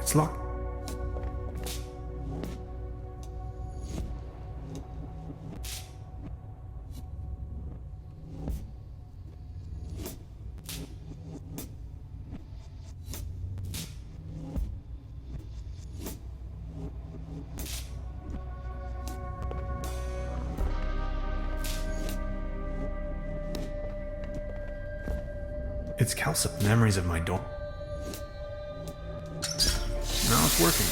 It's locked. It's calcium. Memories of my door. Now it's working.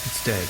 It's dead.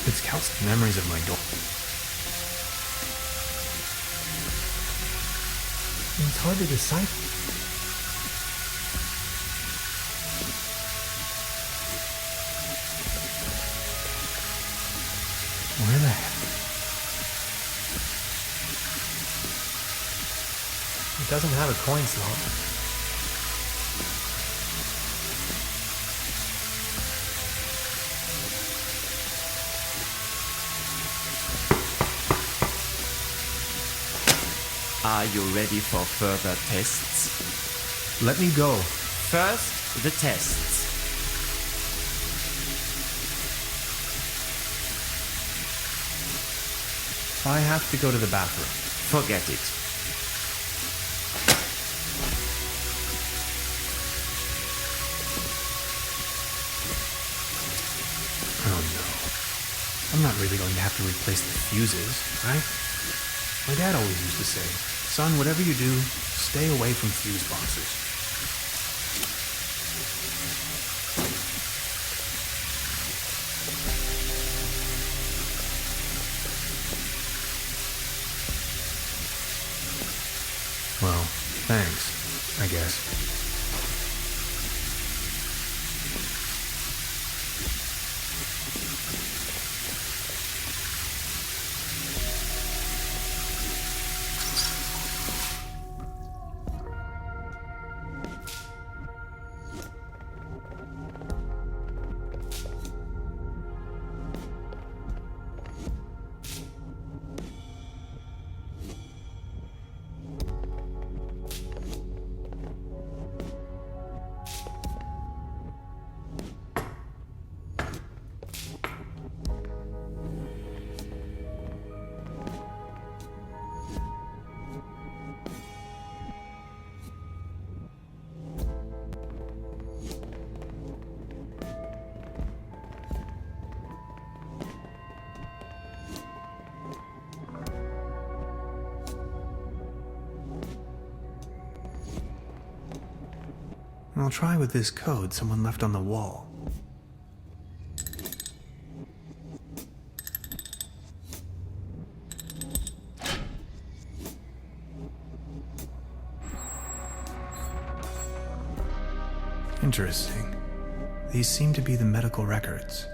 It's calcium. Memories of my door. It's hard to decipher. Where the heck? It doesn't have a coin slot. Are you ready for further tests? Let me go. First, the tests. I have to go to the bathroom. Forget it. Oh no. I'm not really going to have to replace the fuses, right? My dad always used to say, son, whatever you do, stay away from fuse boxes. Well, thanks, I guess. I'll try with this code someone left on the wall. Interesting. These seem to be the medical records.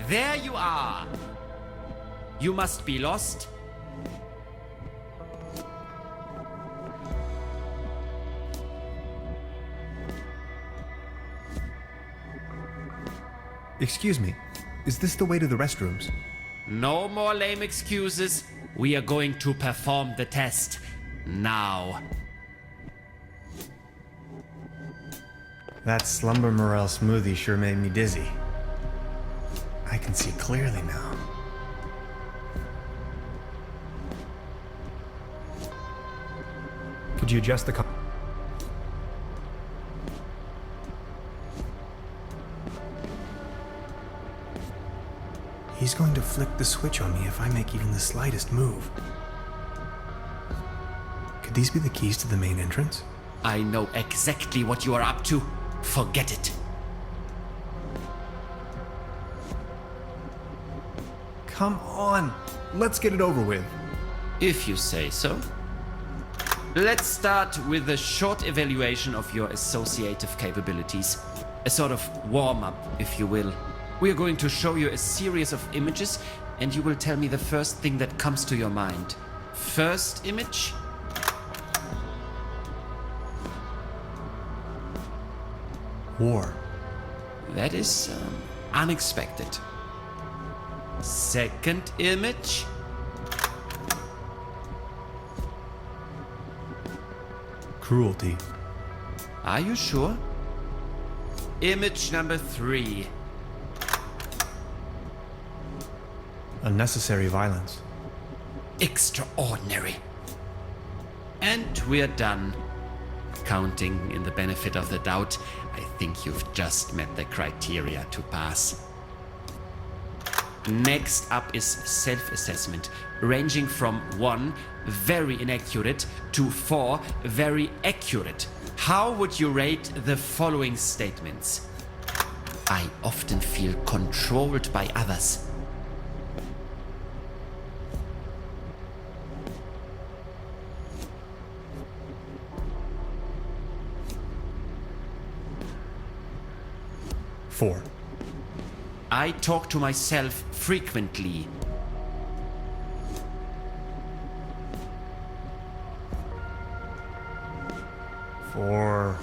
There you are. You must be lost. Excuse me, is this the way to the restrooms? No more lame excuses. We are going to perform the test. Now. That slumber morel smoothie sure made me dizzy. I can see clearly now. Could you adjust the He's going to flick the switch on me if I make even the slightest move. Could these be the keys to the main entrance? I know exactly what you are up to. Forget it. Come on, let's get it over with. If you say so. Let's start with a short evaluation of your associative capabilities. A sort of warm-up, if you will. We are going to show you a series of images, and you will tell me the first thing that comes to your mind. First image? War. That is unexpected. Second image? Cruelty. Are you sure? Image number 3. Unnecessary violence. Extraordinary. And we're done. Counting in the benefit of the doubt, I think you've just met the criteria to pass. Next up is self-assessment, ranging from 1, very inaccurate, to 4, very accurate. How would you rate the following statements? I often feel controlled by others. Four. I talk to myself frequently. Four.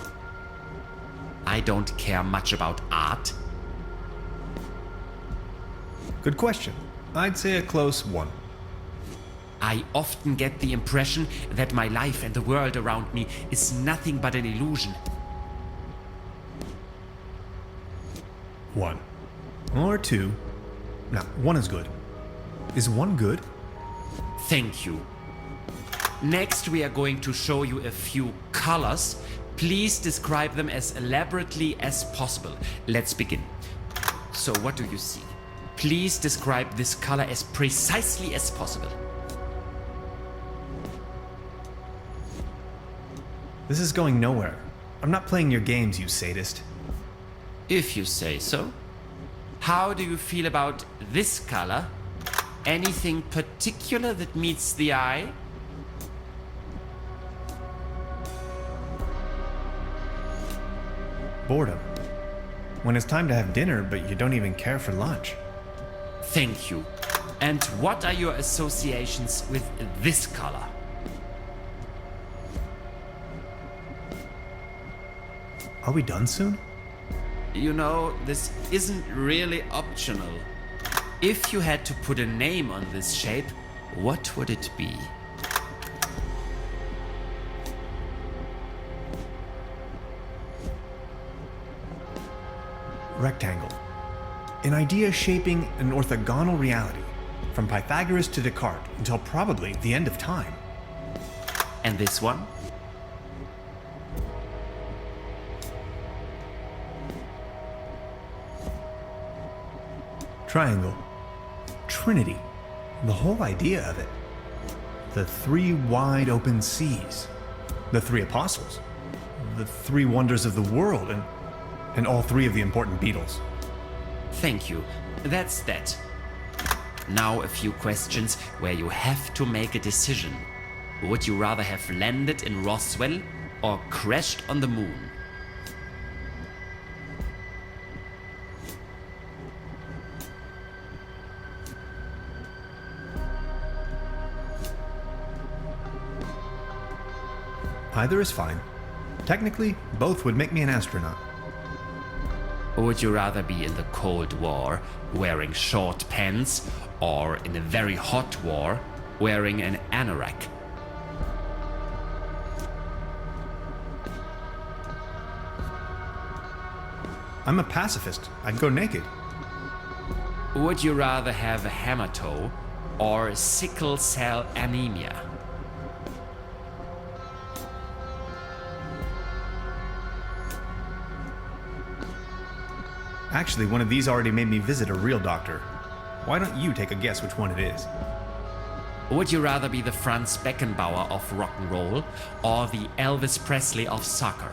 I don't care much about art. Good question. I'd say a close 1. I often get the impression that my life and the world around me is nothing but an illusion. 1. Or 2. No, 1 is good. Is 1 good? Thank you. Next, we are going to show you a few colors. Please describe them as elaborately as possible. Let's begin. So, what do you see? Please describe this color as precisely as possible. This is going nowhere. I'm not playing your games, you sadist. If you say so. How do you feel about this color? Anything particular that meets the eye? Boredom. When it's time to have dinner, but you don't even care for lunch. Thank you. And what are your associations with this color? Are we done soon? You know, this isn't really optional. If you had to put a name on this shape, what would it be? Rectangle. An idea shaping an orthogonal reality, from Pythagoras to Descartes until probably the end of time. And this one? Triangle. Trinity. The whole idea of it. The 3 wide open seas. The 3 apostles. The 3 wonders of the world, and all 3 of the important Beatles. Thank you. That's that. Now a few questions where you have to make a decision. Would you rather have landed in Roswell or crashed on the moon? Either is fine. Technically, both would make me an astronaut. Would you rather be in the Cold War wearing short pants or in a very hot war wearing an anorak? I'm a pacifist. I'd go naked. Would you rather have a hammer toe or sickle cell anemia? Actually, one of these already made me visit a real doctor. Why don't you take a guess which one it is? Would you rather be the Franz Beckenbauer of rock and roll or the Elvis Presley of soccer?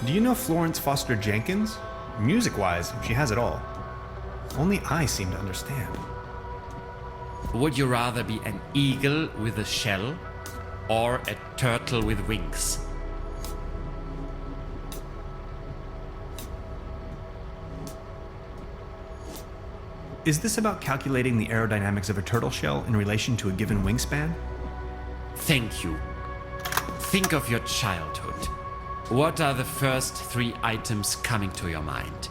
Do you know Florence Foster Jenkins? Music-wise, she has it all. Only I seem to understand. Would you rather be an eagle with a shell or a turtle with wings? Is this about calculating the aerodynamics of a turtle shell in relation to a given wingspan? Thank you. Think of your childhood. What are the first 3 items coming to your mind?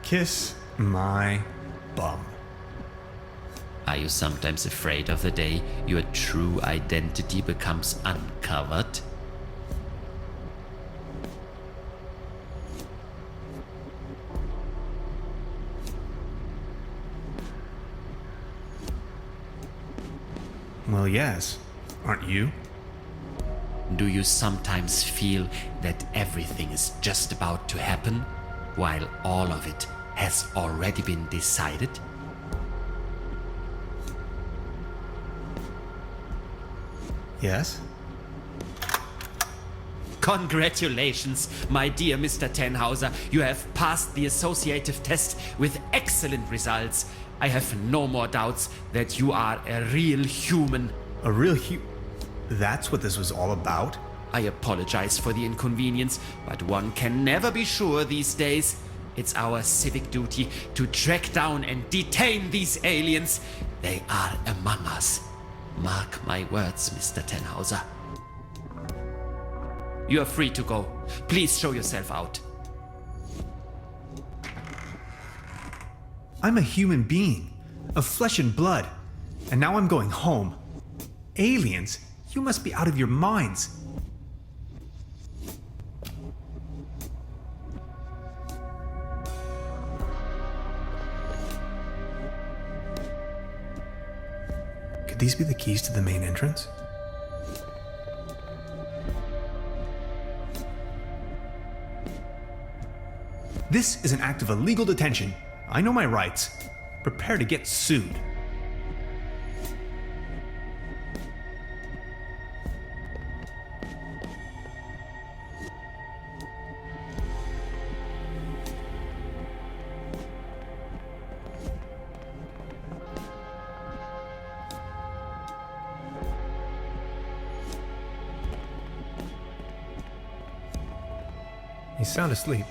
Kiss my bum. Are you sometimes afraid of the day your true identity becomes uncovered? Well, yes. Aren't you? Do you sometimes feel that everything is just about to happen, while all of it has already been decided? Yes? Congratulations, my dear Mr. Tenhauser. You have passed the associative test with excellent results. I have no more doubts that you are a real human. A real That's what this was all about? I apologize for the inconvenience, but one can never be sure these days. It's our civic duty to track down and detain these aliens. They are among us. Mark my words, Mr. Tenhauser. You are free to go. Please show yourself out. I'm a human being, of flesh and blood, and now I'm going home. Aliens? You must be out of your minds. Could these be the keys to the main entrance? This is an act of illegal detention. I know my rights. Prepare to get sued. He's sound asleep.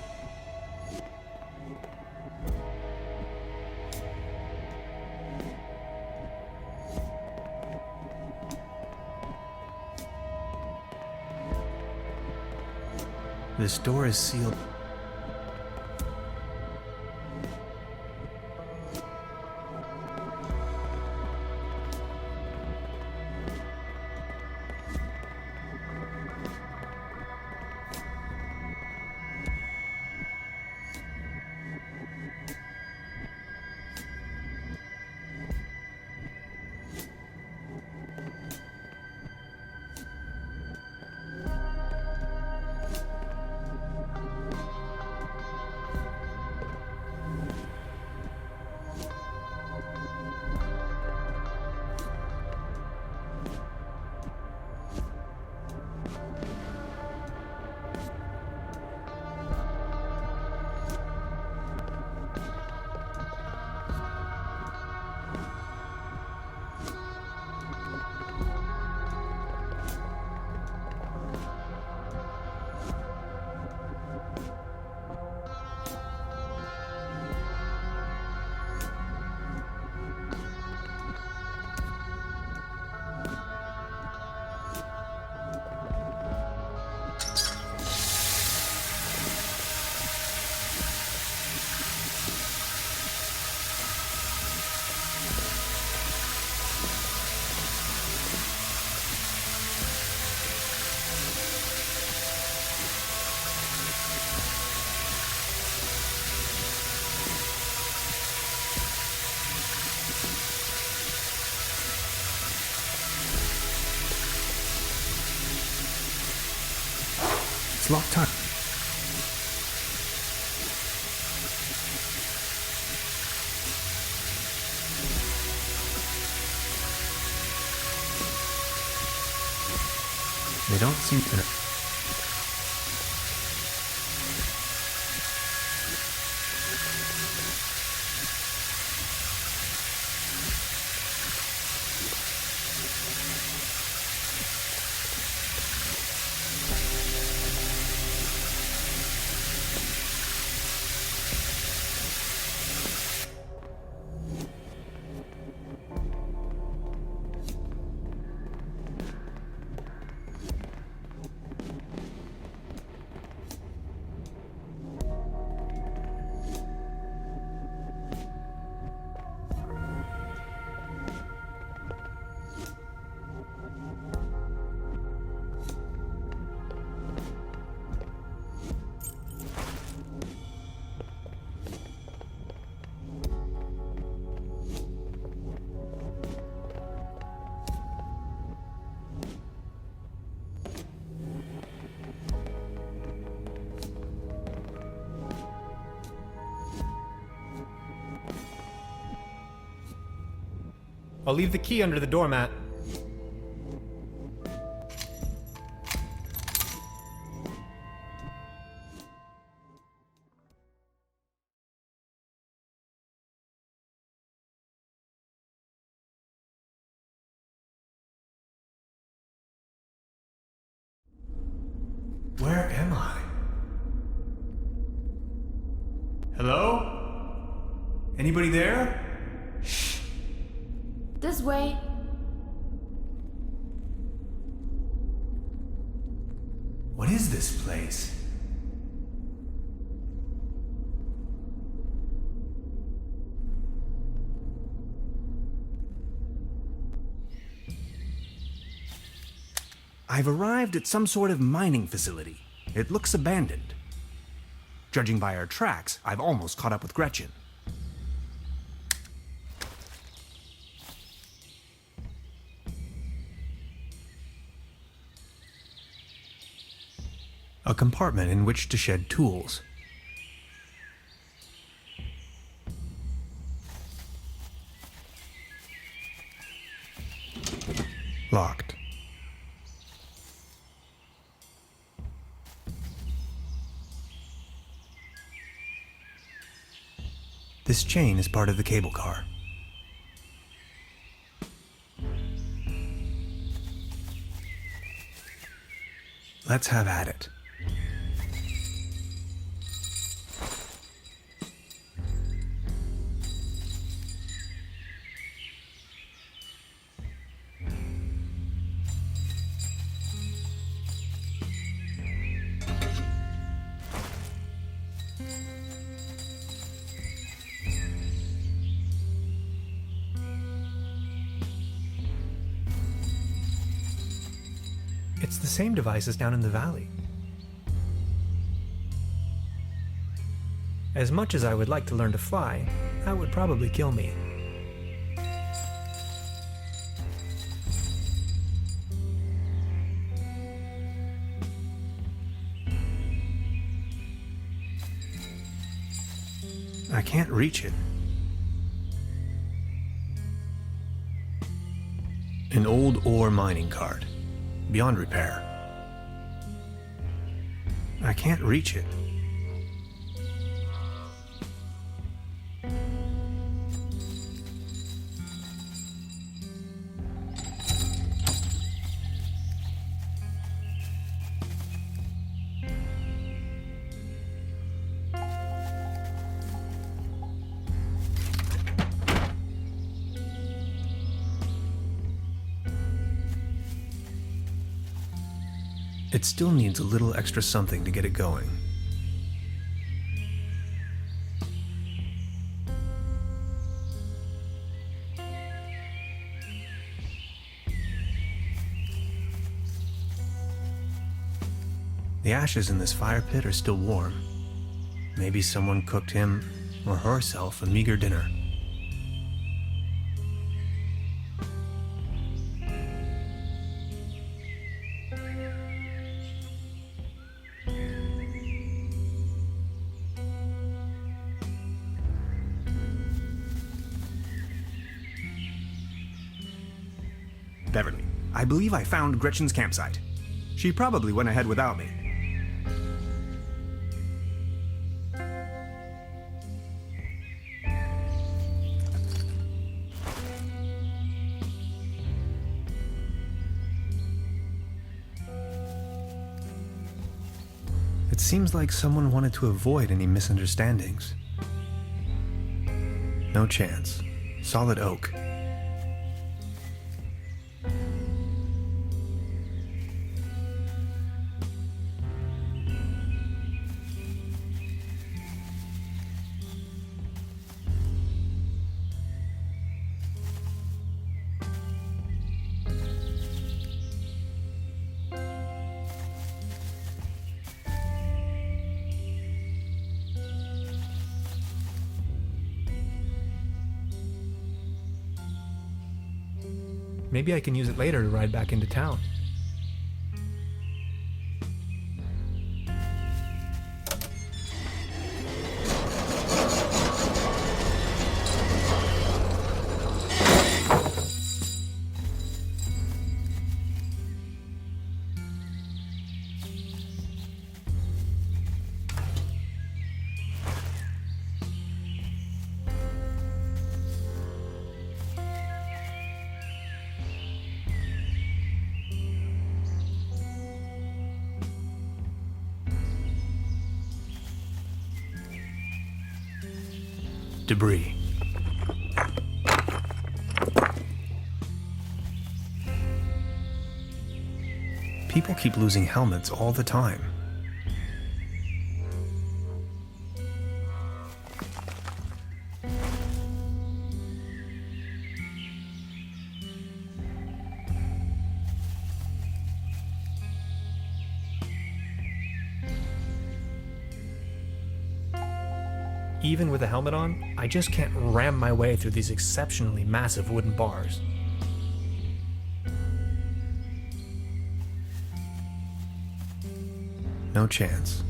This door is sealed. It's locked tight. They don't seem to... I'll leave the key under the doormat. Where am I? Hello? Anybody there? This way. What is this place? I've arrived at some sort of mining facility. It looks abandoned. Judging by our tracks, I've almost caught up with Gretchen. A compartment in which to shed tools. Locked. This chain is part of the cable car. Let's have at it. It's the same device as down in the valley. As much as I would like to learn to fly, that would probably kill me. I can't reach it. An old ore mining cart. Beyond repair. I can't reach it. It still needs a little extra something to get it going. The ashes in this fire pit are still warm. Maybe someone cooked him or herself a meager dinner. I believe I found Gretchen's campsite. She probably went ahead without me. It seems like someone wanted to avoid any misunderstandings. No chance. Solid oak. Maybe I can use it later to ride back into town. Debris. People keep losing helmets all the time. Even with a helmet on, I just can't ram my way through these exceptionally massive wooden bars. No chance.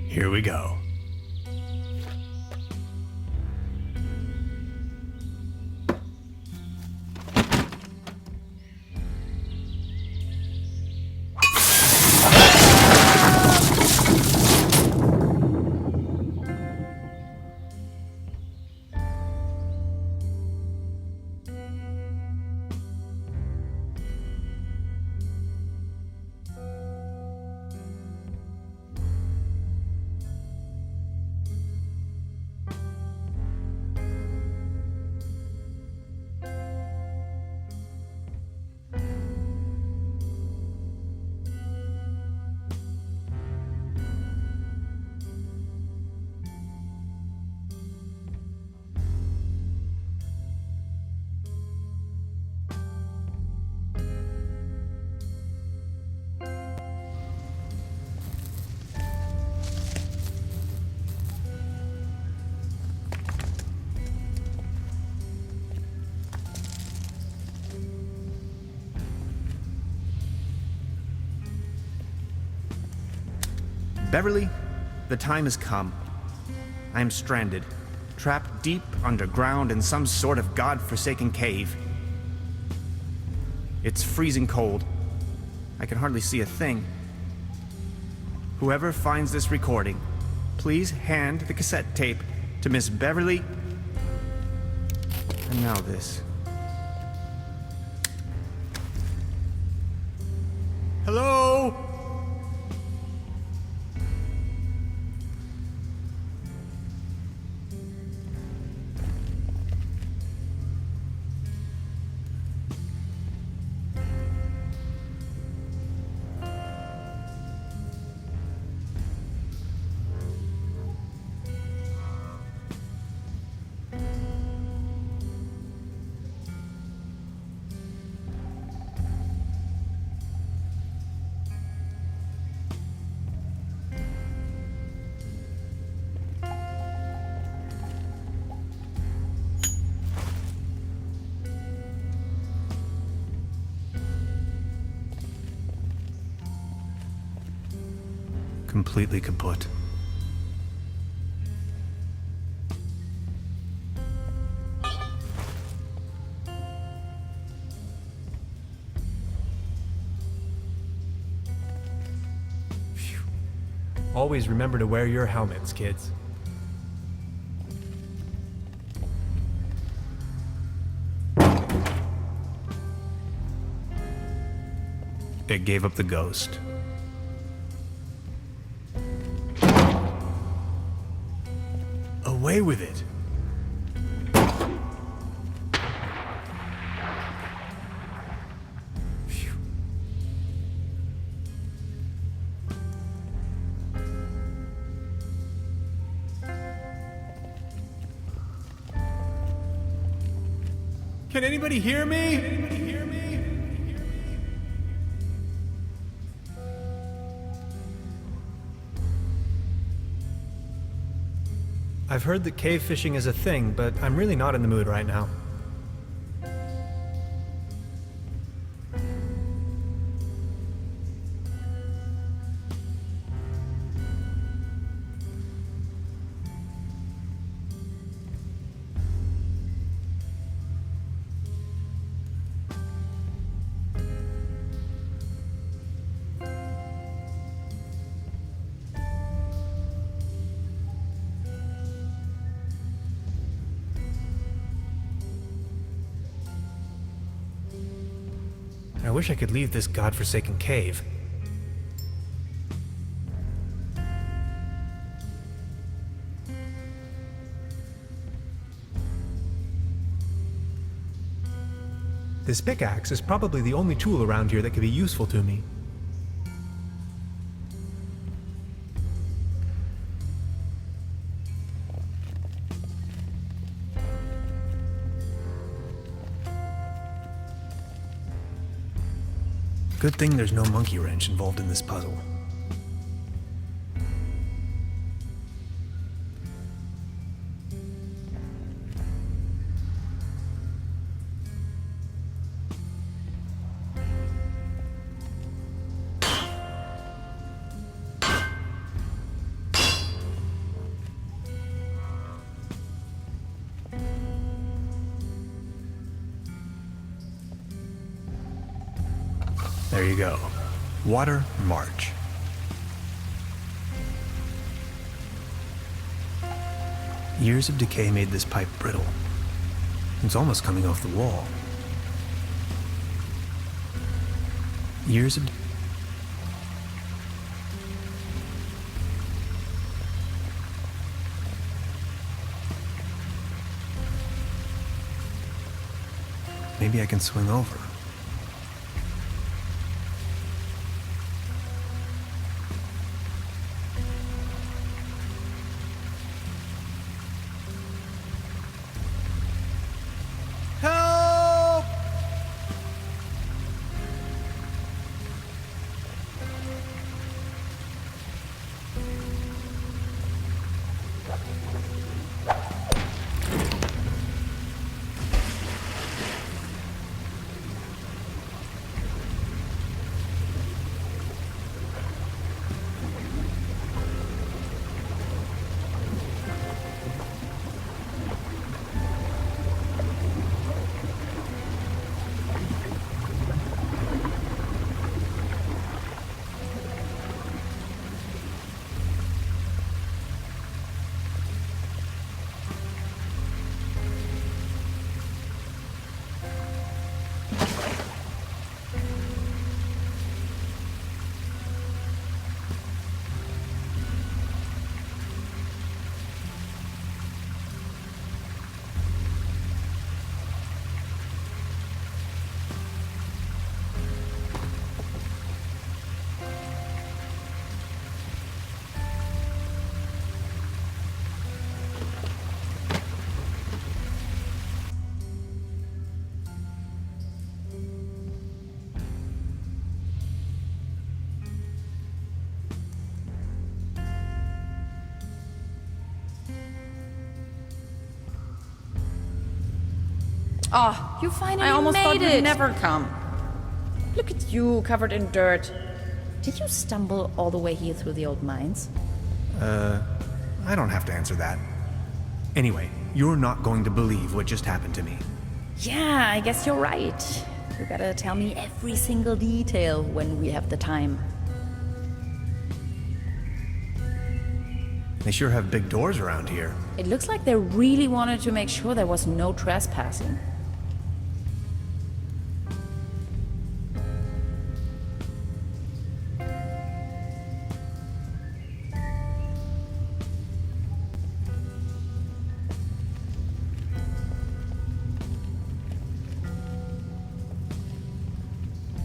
Here we go. Beverly, the time has come. I am stranded, trapped deep underground in some sort of god-forsaken cave. It's freezing cold. I can hardly see a thing. Whoever finds this recording, please hand the cassette tape to Miss Beverly. And now this. Hello? Completely kaput. Phew. Always remember to wear your helmets, kids. It gave up the ghost. Away with it. Phew. Can anybody hear me? Anybody hear me? I've heard that cave fishing is a thing, but I'm really not in the mood right now. I wish I could leave this godforsaken cave. This pickaxe is probably the only tool around here that could be useful to me. Good thing there's no monkey wrench involved in this puzzle. There you go. Water March. Years of decay made this pipe brittle. It's almost coming off the wall. Years of... Maybe I can swing over. Help! Oh, you finally I almost made thought it. you'd never come. Look at you, covered in dirt. Did you stumble all the way here through the old mines? I don't have to answer that. Anyway, you're not going to believe what just happened to me. Yeah, I guess you're right. You gotta tell me every single detail when we have the time. They sure have big doors around here. It looks like they really wanted to make sure there was no trespassing.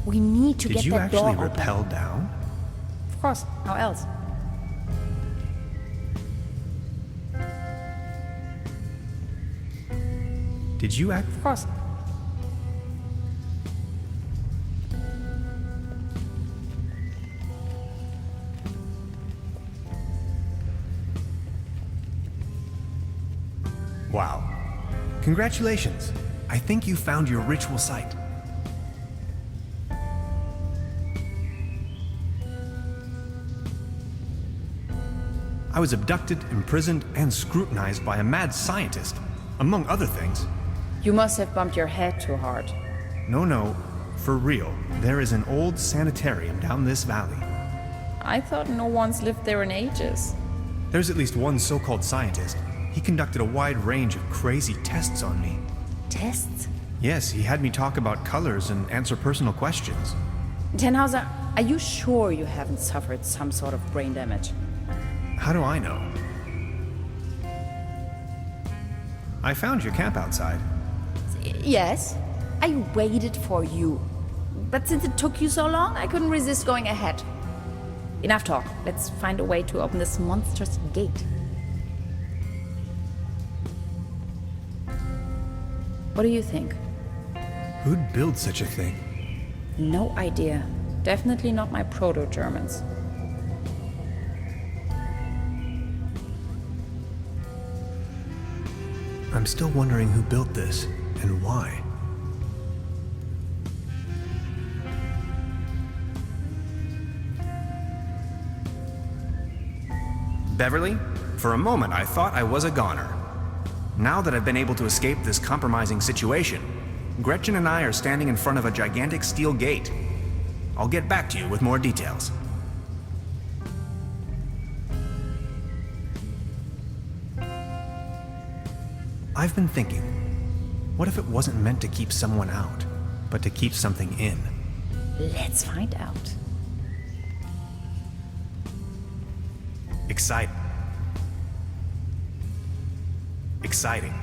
We need to Did get you that door actually open. rappel down? Of course, how else? Did you act? Of course. Wow. Congratulations. I think you found your ritual site. I was abducted, imprisoned, and scrutinized by a mad scientist, among other things. You must have bumped your head too hard. No, for real. There is an old sanitarium down this valley. I thought no one's lived there in ages. There's at least one so-called scientist. He conducted a wide range of crazy tests on me. Tests? Yes, he had me talk about colors and answer personal questions. Tenhauser, are you sure you haven't suffered some sort of brain damage? How do I know? I found your camp outside. Yes, I waited for you. But since it took you so long, I couldn't resist going ahead. Enough talk. Let's find a way to open this monstrous gate. What do you think? Who'd build such a thing? No idea. Definitely not my proto-Germans. I'm still wondering who built this and why. Beverly, for a moment I thought I was a goner. Now that I've been able to escape this compromising situation, Gretchen and I are standing in front of a gigantic steel gate. I'll get back to you with more details. I've been thinking, what if it wasn't meant to keep someone out, but to keep something in? Let's find out. Exciting. Exciting.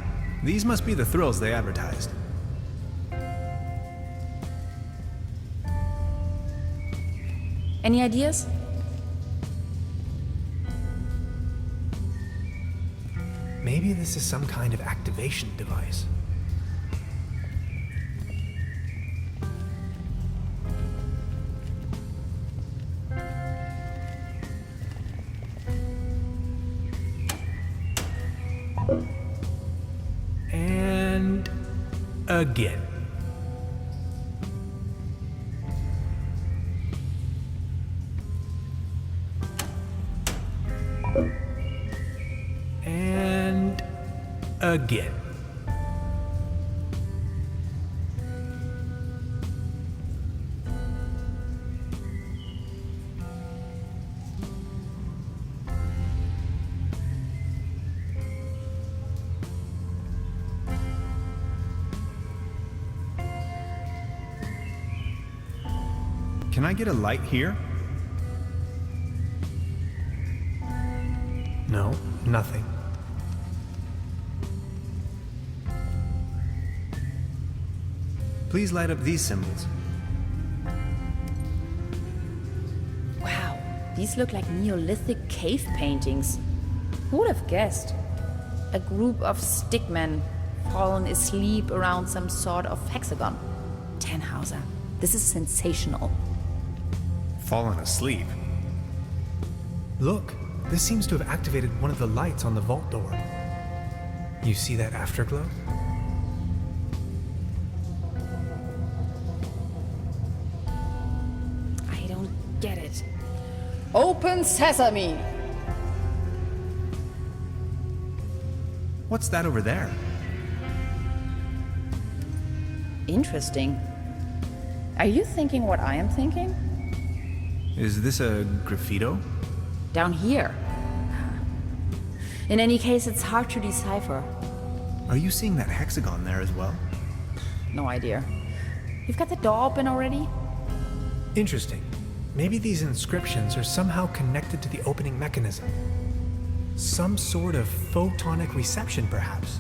These must be the thrills they advertised. Any ideas? Maybe this is some kind of activation device. And again. And again. Can I get a light here? No, nothing. Please light up these symbols. Wow, these look like Neolithic cave paintings. Who would have guessed? A group of stickmen fallen asleep around some sort of hexagon. Tannhauser, this is sensational. Fallen asleep. Look, this seems to have activated one of the lights on the vault door. You see that afterglow? I don't get it. Open sesame! What's that over there? Interesting. Are you thinking what I am thinking? Is this a graffito? Down here. In any case, it's hard to decipher. Are you seeing that hexagon there as well? No idea. You've got the door open already? Interesting. Maybe these inscriptions are somehow connected to the opening mechanism. Some sort of photonic reception, perhaps.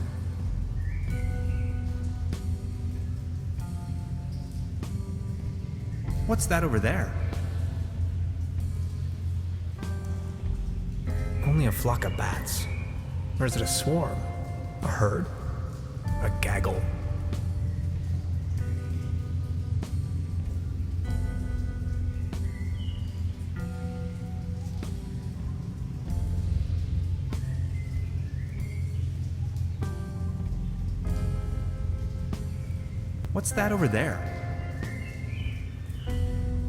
What's that over there? Only a flock of bats. Or is it a swarm? A herd? A gaggle? What's that over there?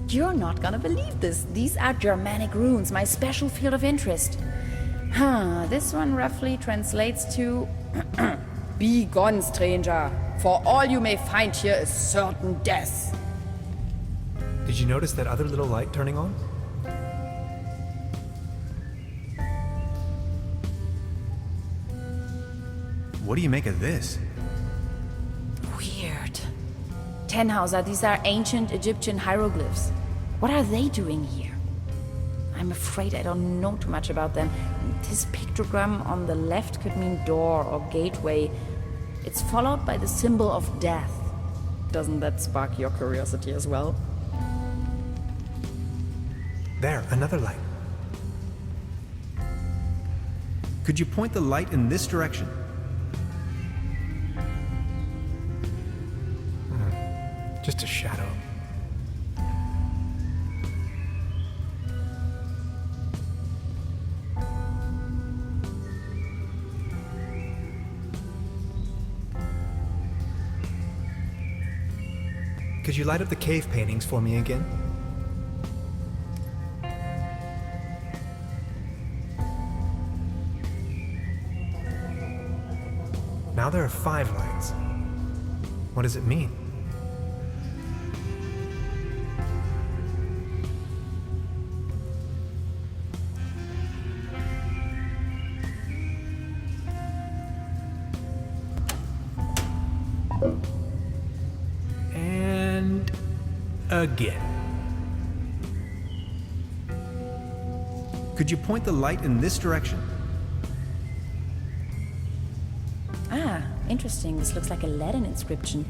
You're not gonna believe this. These are Germanic runes, my special field of interest. This one roughly translates to Be gone, stranger, for all you may find here is certain death. Did you notice that other little light turning on? What do you make of this? Weird. Tannhauser, these are ancient Egyptian hieroglyphs. What are they doing here? I'm afraid I don't know too much about them. This pictogram on the left could mean door or gateway. It's followed by the symbol of death. Doesn't that spark your curiosity as well? There, another light. Could you point the light in this direction? Just a shadow. Could you light up the cave paintings for me again? Now there are 5 lights. What does it mean? And again. Could you point the light in this direction? Ah, interesting. This looks like a Latin inscription.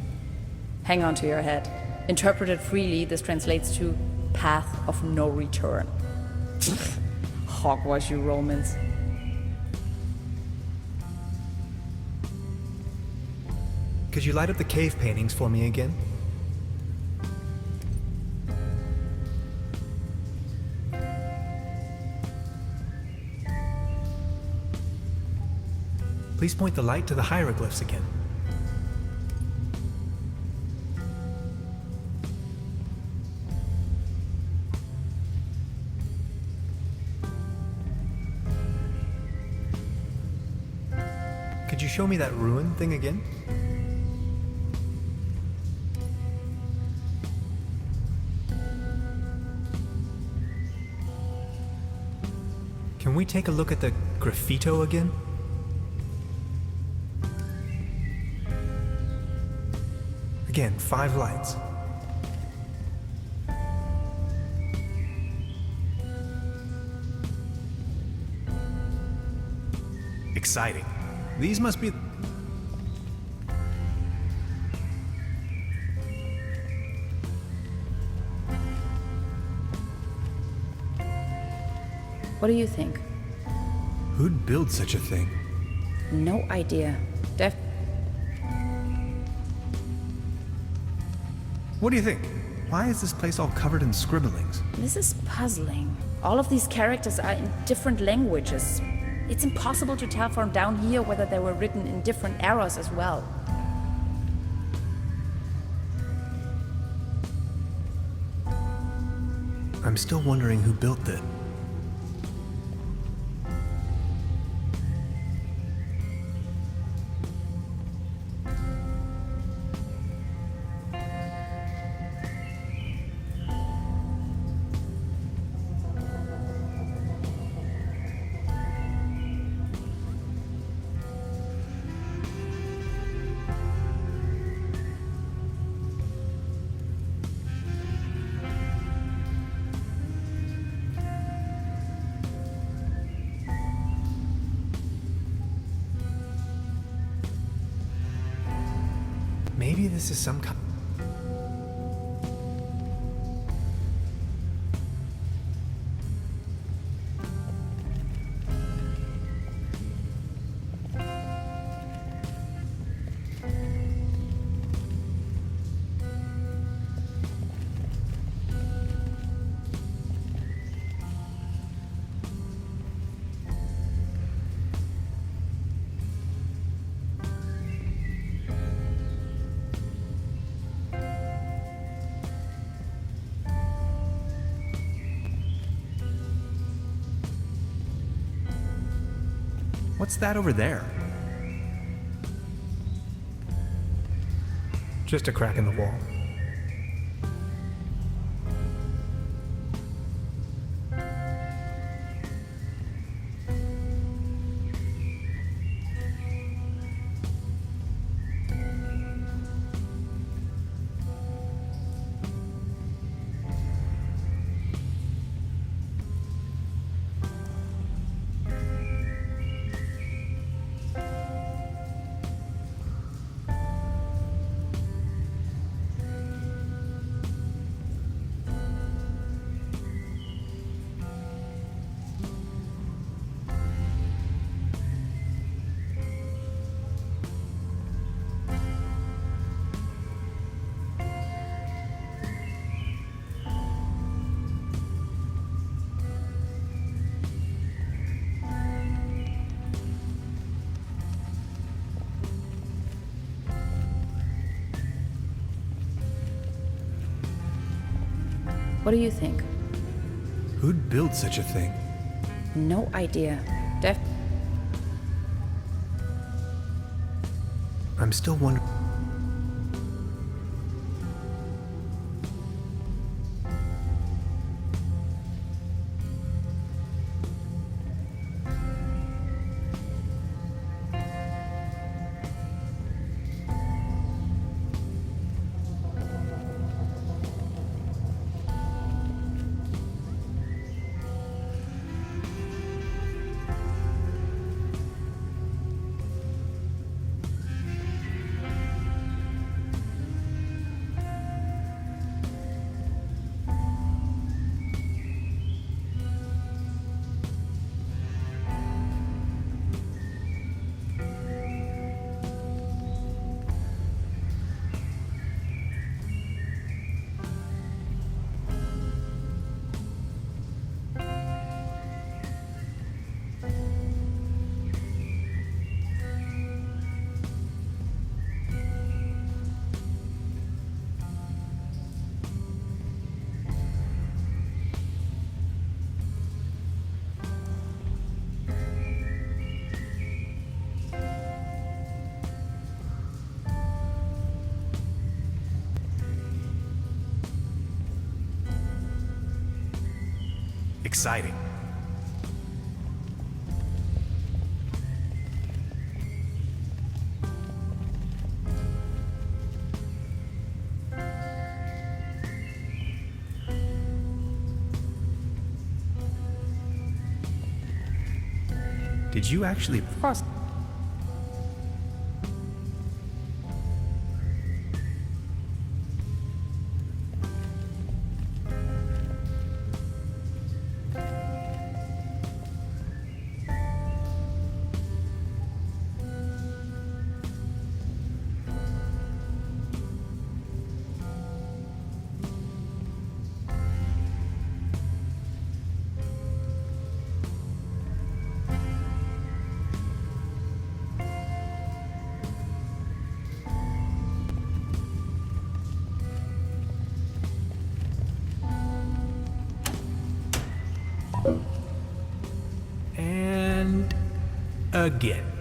Hang on to your head. Interpreted freely, this translates to path of no return. Hogwash, you Romans. Could you light up the cave paintings for me again? Please point the light to the hieroglyphs again. Could you show me that ruin thing again? Can we take a look at the graffito again? Again, 5 lights. Exciting. These must be... What do you think? Who'd build such a thing? No idea. What do you think? Why is this place all covered in scribblings? This is puzzling. All of these characters are in different languages. It's impossible to tell from down here whether they were written in different eras as well. I'm still wondering who built it. Maybe this is some kind. What's that over there? Just a crack in the wall. What do you think? Who'd build such a thing? No idea. I'm still wondering. Exciting. Did you actually? Of course. And again.